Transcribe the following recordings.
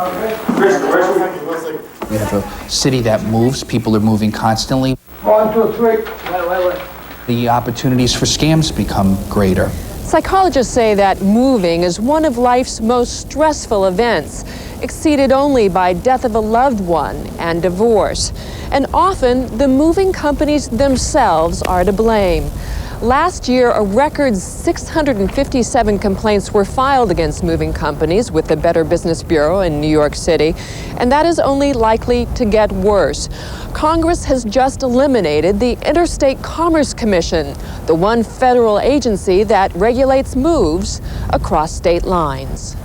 We have a city that moves. People are moving constantly. 1, 2, 3. Wait. The opportunities for scams become greater. Psychologists say that moving is one of life's most stressful events, exceeded only by death of a loved one and divorce. And often, the moving companies themselves are to blame. Last year, a record 657 complaints were filed against moving companies with the Better Business Bureau in New York City, and that is only likely to get worse. Congress has just eliminated the Interstate Commerce Commission, the one federal agency that regulates moves across state lines.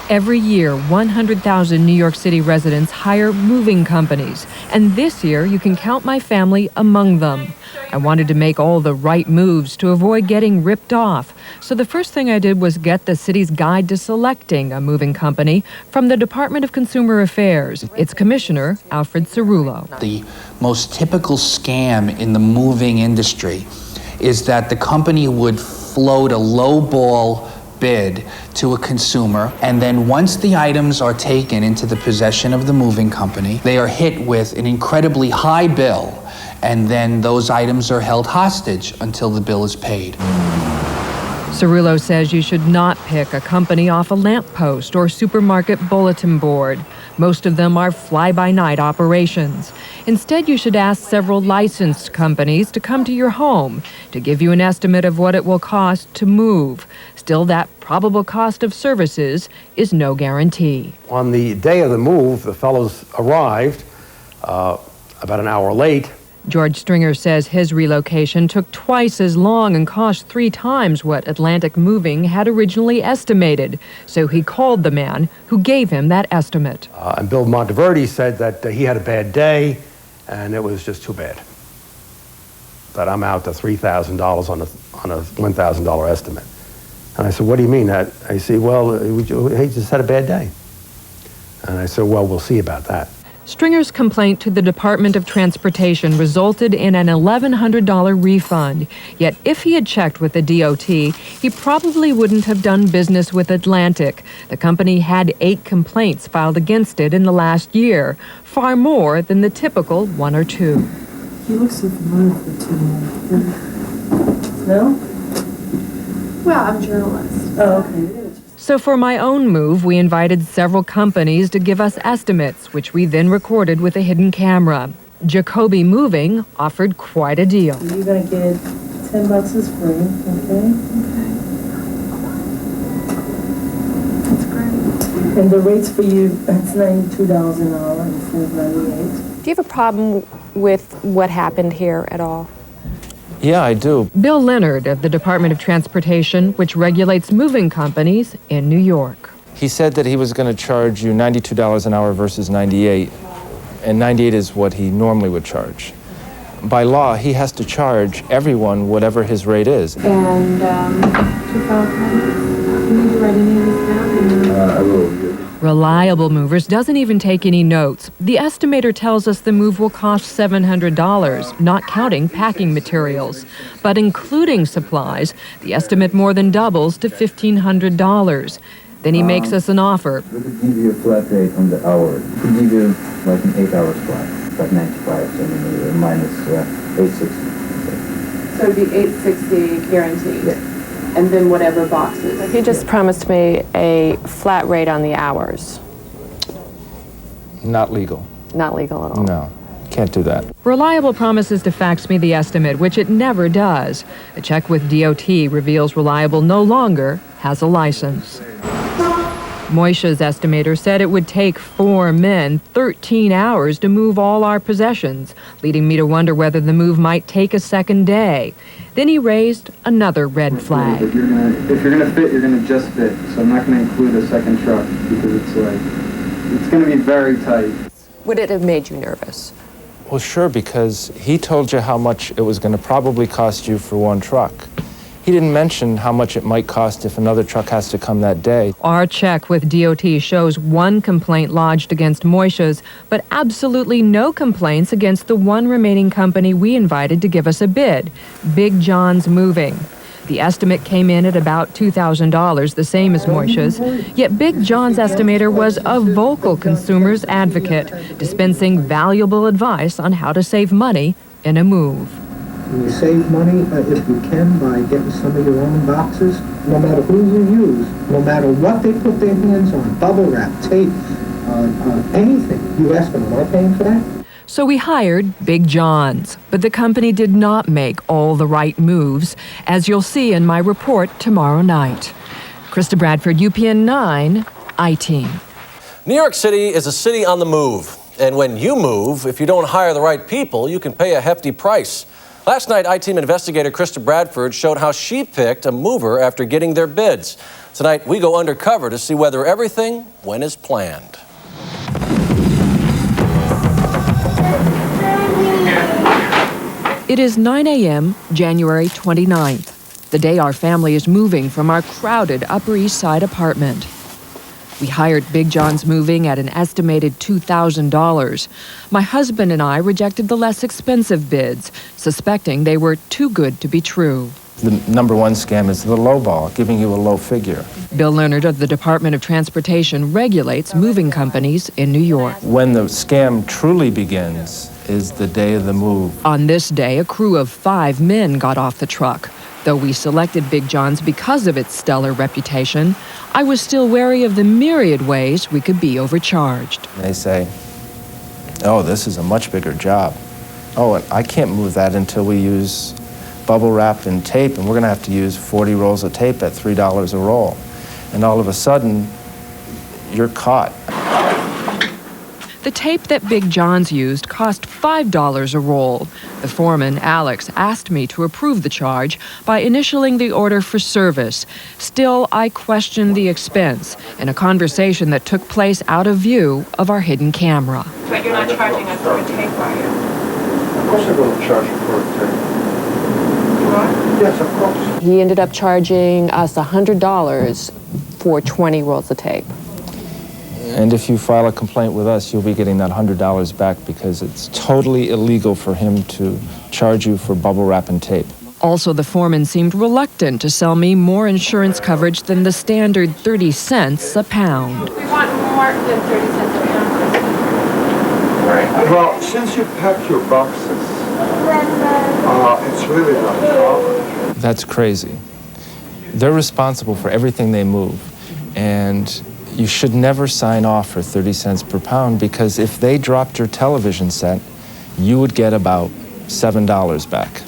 Every year, 100,000 New York City residents hire moving companies, and this year you can count my family among them. I wanted to make all the right moves to avoid getting ripped off, so the first thing I did was get the city's guide to selecting a moving company from the Department of Consumer Affairs. Its commissioner, Alfred Cerullo. The most typical scam in the moving industry is that the company would float a lowball bid to a consumer, and then once the items are taken into the possession of the moving company, they are hit with an incredibly high bill, and then those items are held hostage until the bill is paid. Cerullo says you should not pick a company off a lamppost or supermarket bulletin board. Most of them are fly-by-night operations. Instead, you should ask several licensed companies to come to your home to give you an estimate of what it will cost to move. Still, that probable cost of services is no guarantee. On the day of the move, the fellows arrived about an hour late. George Stringer says his relocation took twice as long and cost 3 times what Atlantic Moving had originally estimated. So he called the man who gave him that estimate. And Bill Monteverdi said that he had a bad day and it was just too bad. That I'm out to $3,000 on a $1,000 estimate. And I said, what do you mean? That? I said, well, he just had a bad day. And I said, well, we'll see about that. Stringer's complaint to the Department of Transportation resulted in an $1,100 refund. Yet if he had checked with the DOT, he probably wouldn't have done business with Atlantic. The company had 8 complaints filed against it in the last year, far more than the typical 1 or 2. He looks so familiar to me. No? Well, I'm a journalist. Oh, okay. So for my own move, we invited several companies to give us estimates, which we then recorded with a hidden camera. Jacoby Moving offered quite a deal. You're going to get $10 is free, okay? That's great. And the rates for you, that's $92 an hour instead of $98. Do you have a problem with what happened here at all? Yeah, I do. Bill Leonard of the Department of Transportation, which regulates moving companies in New York. He said that he was going to charge you $92 an hour versus $98, and $98 is what he normally would charge. By law, he has to charge everyone whatever his rate is. And to file claims, you need to write any of this down? I will. Reliable Movers doesn't even take any notes. The estimator tells us the move will cost $700, not counting packing materials. But including supplies, the estimate more than doubles to $1,500. Then he makes us an offer. We could give you a flat rate on the hour. We could give you like an 8-hour flat, like 95, so minus 860. So it'd be 860 guaranteed? Yeah. And then whatever boxes. He just promised me a flat rate on the hours. Not legal. Not legal at all. No, can't do that. Reliable promises to fax me the estimate, which it never does. A check with DOT reveals Reliable no longer has a license. Moisha's estimator said it would take 4 men 13 hours to move all our possessions, leading me to wonder whether the move might take a second day. Then he raised another red flag. If you're gonna fit, you're gonna just fit. So I'm not gonna include a second truck because it's gonna be very tight. Would it have made you nervous? Well, sure, because he told you how much it was going to probably cost you for one truck. He didn't mention how much it might cost if another truck has to come that day. Our check with DOT shows 1 complaint lodged against Moisha's, but absolutely no complaints against the one remaining company we invited to give us a bid, Big John's Moving. The estimate came in at about $2,000, the same as Moisha's. Yet Big John's estimator was a vocal consumer's advocate, dispensing valuable advice on how to save money in a move. You save money, if you can, by getting some of your own boxes, no matter who you use, no matter what they put their hands on, bubble wrap, tape, anything. You ask them, am I paying for that? So we hired Big John's, but the company did not make all the right moves, as you'll see in my report tomorrow night. Krista Bradford, UPN 9, I-Team. New York City is a city on the move. And when you move, if you don't hire the right people, you can pay a hefty price. Last night, I-Team investigator Krista Bradford showed how she picked a mover after getting their bids. Tonight, we go undercover to see whether everything went as planned. It is 9 a.m., January 29th, the day our family is moving from our crowded Upper East Side apartment. We hired Big John's Moving at an estimated $2,000. My husband and I rejected the less expensive bids, suspecting they were too good to be true. The number one scam is the lowball, giving you a low figure. Bill Leonard of the Department of Transportation regulates moving companies in New York. When the scam truly begins is the day of the move. On this day, a crew of 5 men got off the truck. Though we selected Big John's because of its stellar reputation, I was still wary of the myriad ways we could be overcharged. They say, oh, this is a much bigger job. Oh, and I can't move that until we use bubble wrap and tape, and we're going to have to use 40 rolls of tape at $3 a roll. And all of a sudden, you're caught. The tape that Big John's used cost $5 a roll. The foreman, Alex, asked me to approve the charge by initialing the order for service. Still, I questioned the expense in a conversation that took place out of view of our hidden camera. But you're not charging us for a tape, are you? Of course I'm going to charge you for a tape. You are? Yes, of course. He ended up charging us $100 for 20 rolls of tape. And if you file a complaint with us, you'll be getting that $100 back because it's totally illegal for him to charge you for bubble wrap and tape. Also, the foreman seemed reluctant to sell me more insurance coverage than the standard 30 cents a pound. We want more than 30 cents a pound. Well, since you packed your boxes, it's really not a problem. That's crazy. They're responsible for everything they move. And you should never sign off for 30 cents per pound because if they dropped your television set, you would get about $7 back.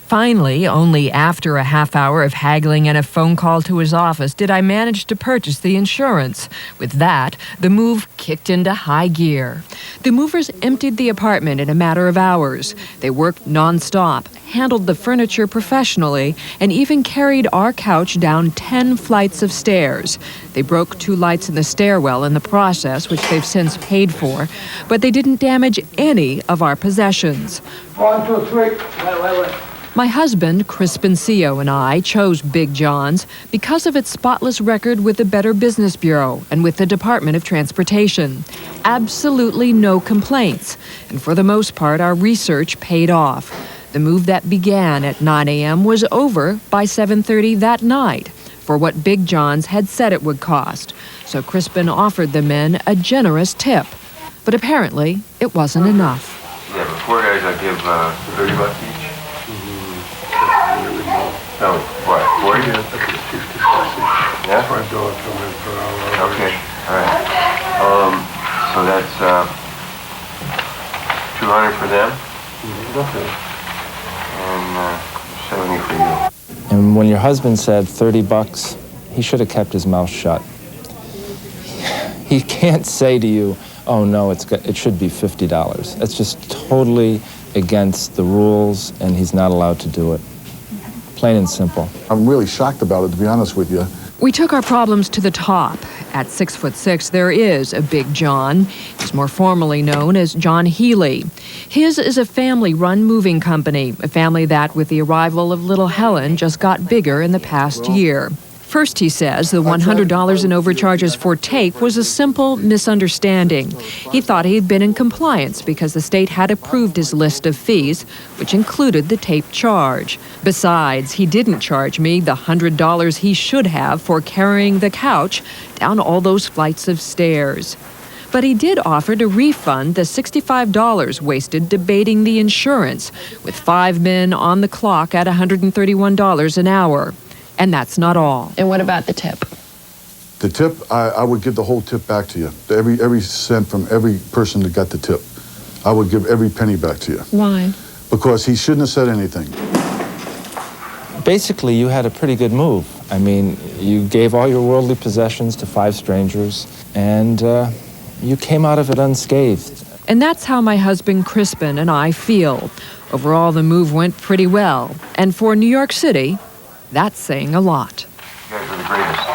Finally, only after a half hour of haggling and a phone call to his office did I manage to purchase the insurance. With that, the move kicked into high gear. The movers emptied the apartment in a matter of hours. They worked nonstop, handled the furniture professionally, and even carried our couch down 10 flights of stairs. They broke 2 lights in the stairwell in the process, which they've since paid for, but they didn't damage any of our possessions. 1, 2, 3. Wait. My husband, Chris Bencio, and I chose Big John's because of its spotless record with the Better Business Bureau and with the Department of Transportation. Absolutely no complaints, and for the most part, our research paid off. The move that began at 9 a.m. was over by 7:30 that night for what Big John's had said it would cost. So Crispin offered the men a generous tip. But apparently, it wasn't enough. Yeah, but 4 guys, I give $30 each. No, what, 40? Yeah, yeah? $5 per hour. Okay, all right. So that's $200 for them. Okay. And 70 for you. And when your husband said $30, he should have kept his mouth shut. He can't say to you, oh no, it should be $50. That's just totally against the rules, and he's not allowed to do it. Plain and simple. I'm really shocked about it, to be honest with you. We took our problems to the top. At 6'6", there is a Big John. He's more formally known as John Healy. His is a family-run moving company, a family that, with the arrival of little Helen, just got bigger in the past year. First, he says, the $100 in overcharges for tape was a simple misunderstanding. He thought he had been in compliance because the state had approved his list of fees, which included the tape charge. Besides, he didn't charge me the $100 he should have for carrying the couch down all those flights of stairs. But he did offer to refund the $65 wasted debating the insurance, with 5 men on the clock at $131 an hour. And that's not all. And what about the tip? The tip, I would give the whole tip back to you. Every cent from every person that got the tip. I would give every penny back to you. Why? Because he shouldn't have said anything. Basically, you had a pretty good move. I mean, you gave all your worldly possessions to 5 strangers, and you came out of it unscathed. And that's how my husband Crispin and I feel. Overall, the move went pretty well. And for New York City, that's saying a lot. You guys were the greatest.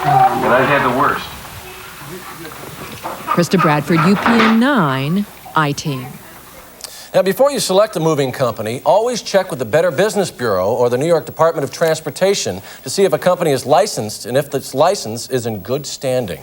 And I had the worst. Krista Bradford, UPN 9, I-Team. Now, before you select a moving company, always check with the Better Business Bureau or the New York Department of Transportation to see if a company is licensed and if its license is in good standing.